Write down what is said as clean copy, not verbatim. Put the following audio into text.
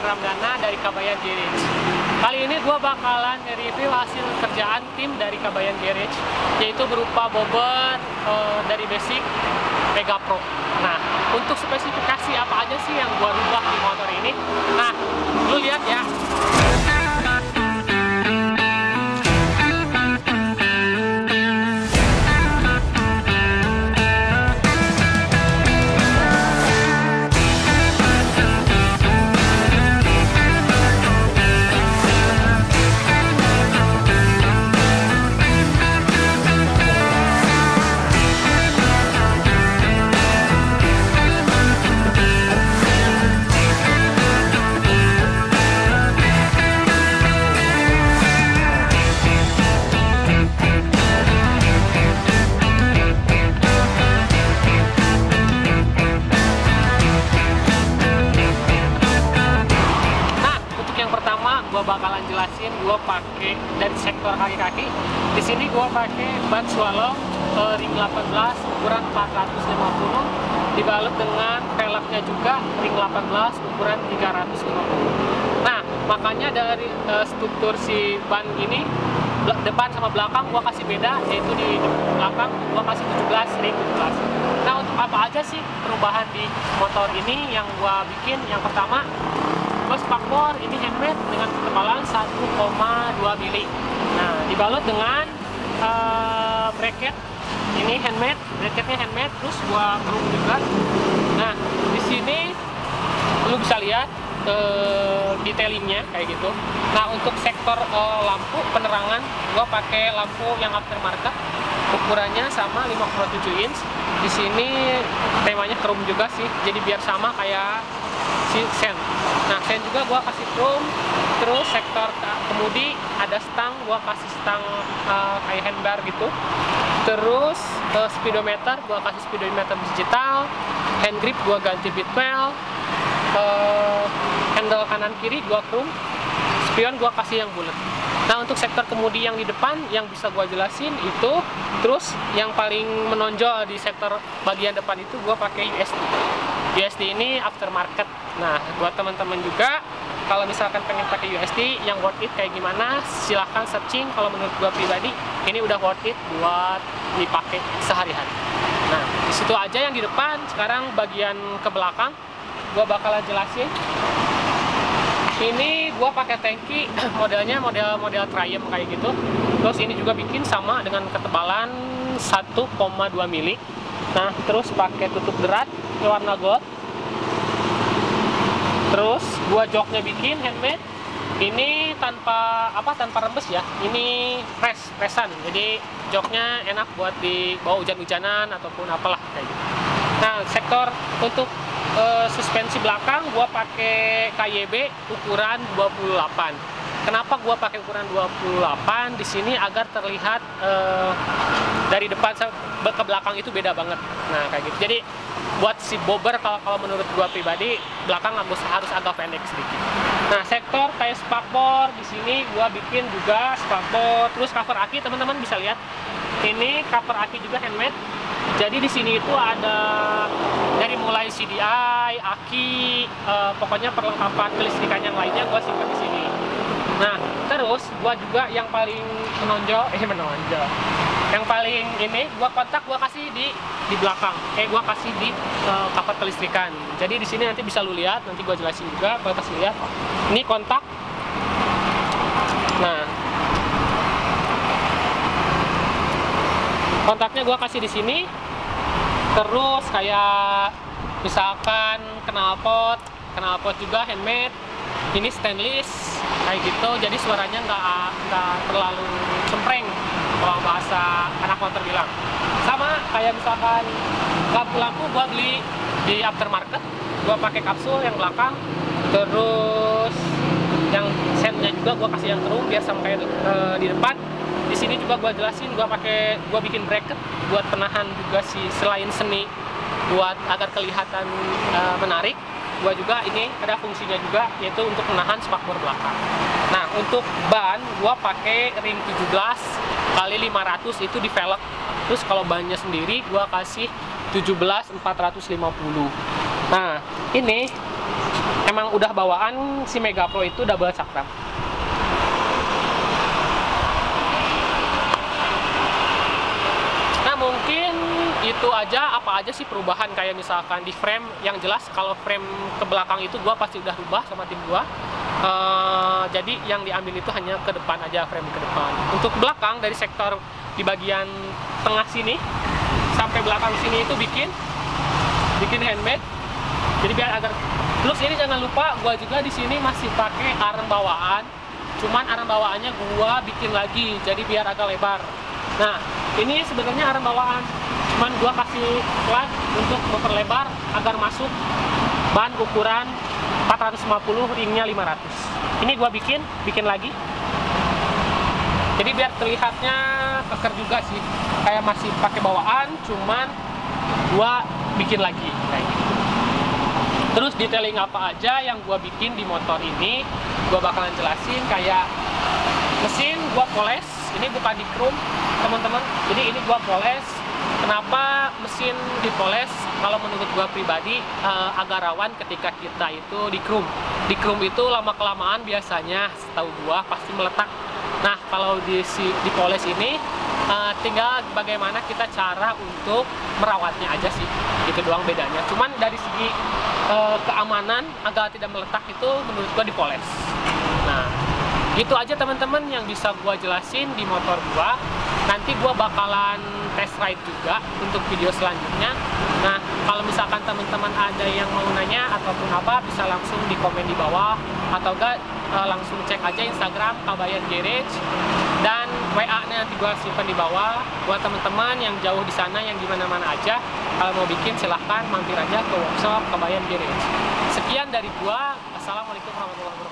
Ramdana dari Kabayan Garage. Kali ini gue bakalan review hasil kerjaan tim dari Kabayan Garage, yaitu berupa bobot dari basic Mega Pro. Nah, untuk spesifikasi apa aja sih yang gue rubah di motor ini? Nah, lu lihat ya. Gue bakalan jelasin gue pakai dari sektor kaki-kaki. Di sini gue pakai ban swallow ring 18 ukuran 450, dibalut dengan velgnya juga ring 18 ukuran 350. Nah, makanya dari struktur si ban ini depan sama belakang gue kasih beda, yaitu di belakang gue kasih 17 ring 17. Nah, untuk apa aja sih perubahan di motor ini yang gue bikin? Yang pertama, spakbor ini handmade dengan ketebalan 1,2 mili. Nah, dibalut dengan bracket ini handmade, bracketnya handmade, terus gua chrome juga. Nah, di sini lu bisa lihat detailingnya kayak gitu. Nah, untuk sektor lampu penerangan, gua pakai lampu yang aftermarket, ukurannya sama 5,7 inch. Di sini temanya chrome juga sih, jadi biar sama kayak si sen. Nah, sen juga gua kasih chrome. Terus sektor kemudi ada stang, gua kasih stang kayak handbar gitu. Terus speedometer gua kasih speedometer digital. Hand grip gua ganti bitwell. Handle kanan kiri gua chrome. Spion gua kasih yang bulat. Nah, untuk sektor kemudi yang di depan yang bisa gua jelasin itu, terus yang paling menonjol di sektor bagian depan itu gua pakai USD. USD ini aftermarket. Nah, buat teman-teman juga kalau misalkan pengen pakai USD yang worth it kayak gimana, silahkan searching. Kalau menurut gua pribadi ini udah worth it buat dipakai sehari-hari. Nah, disitu aja yang di depan. Sekarang bagian ke belakang gua bakalan jelasin. Ini gua pakai tangki modelnya model Triumph kayak gitu. Terus ini juga bikin sama dengan ketebalan 1,2 mili. Nah, terus pakai tutup derat warna gold. Terus gua joknya bikin handmade. Ini tanpa rembes ya. Ini presan. Jadi joknya enak buat dibawa hujan-hujanan ataupun apalah kayak gitu. Nah, sektor untuk suspensi belakang gua pakai KYB ukuran 28. Kenapa gua pakai ukuran 28 di sini? Agar terlihat dari depan ke belakang itu beda banget. Nah, kayak gitu. Jadi buat si bobber kalau menurut gua pribadi belakang harus agak pendek sedikit. Nah, sektor kayak spakbor di sini gua bikin juga spakbor. Terus cover aki teman-teman bisa lihat. Ini cover aki juga handmade. Jadi di sini itu ada dari mulai CDI, aki, pokoknya perlengkapan kelistrikan yang lainnya gua simpan di sini. Nah, terus gua juga yang paling menonjol. Yang paling ini gua kontak gua kasih di belakang. Gua kasih di cover kelistrikan. Jadi di sini nanti bisa lu lihat, nanti gua jelasin juga, gua kasih lihat. Ini kontak. Nah, kontaknya gua kasih di sini. Terus kayak misalkan knalpot juga handmade. Ini stainless kayak gitu, jadi suaranya nggak terlalu cempreng kalau bahasa anak motor bilang. Sama kayak misalkan lampu gua beli di aftermarket, gua pakai kapsul yang belakang. Terus yang sennya juga gua kasih yang chrome biar sama kayak di depan. Di sini juga gua jelasin, gua bikin bracket buat penahan juga selain seni buat agar kelihatan menarik. Gua juga ini ada fungsinya juga, yaitu untuk menahan spakbor belakang. Nah, untuk ban gua pakai ring 17 kali 500 itu di velg. Terus kalau bannya sendiri gua kasih 17 450. Nah, ini emang udah bawaan si Mega Pro itu double cakram. Nah mungkin itu aja. Apa aja sih perubahan, kayak misalkan di frame, yang jelas kalau frame ke belakang itu gua pasti udah rubah sama tim gua. Jadi yang diambil itu hanya ke depan aja, frame ke depan. Untuk belakang dari sektor di bagian tengah sini sampai belakang sini itu bikin handmade. Jadi biar agar, terus ini jangan lupa gua juga di sini masih pakai arm bawaan. Cuman arm bawaannya gua bikin lagi jadi biar agak lebar. Nah, ini sebenarnya arm bawaan, cuman gua kasih plat untuk memperlebar agar masuk ban ukuran 450, ringnya 500. Ini gua bikin lagi. Jadi biar terlihatnya keker juga sih, kayak masih pakai bawaan, cuman gua bikin lagi kayak gitu. Terus detailing apa aja yang gua bikin di motor ini, gua bakalan jelasin. Kayak mesin gua poles, ini bukan di chrome teman-teman, jadi ini gua poles. Kenapa mesin dipoles? Kalau menurut gua pribadi agak rawan ketika kita itu di chrome. Di chrome itu lama kelamaan biasanya setahu gua pasti meletak. Nah kalau dipoles ini tinggal bagaimana kita cara untuk merawatnya aja sih, itu doang bedanya. Cuman dari segi keamanan agar tidak meletak itu menurut gua dipoles. Nah gitu aja teman-teman yang bisa gua jelasin di motor gua. Nanti gua bakalan test ride juga untuk video selanjutnya. Nah kalau misalkan teman-teman ada yang mau nanya ataupun apa, bisa langsung di komen di bawah, atau enggak langsung cek aja Instagram Kabayan Garage, dan WA-nya nanti gua simpan di bawah. Buat teman-teman yang jauh di sana, yang di mana-mana aja, kalau mau bikin silahkan mampir aja ke workshop Kabayan Garage. Sekian dari gua. Assalamualaikum warahmatullahi wabarakatuh.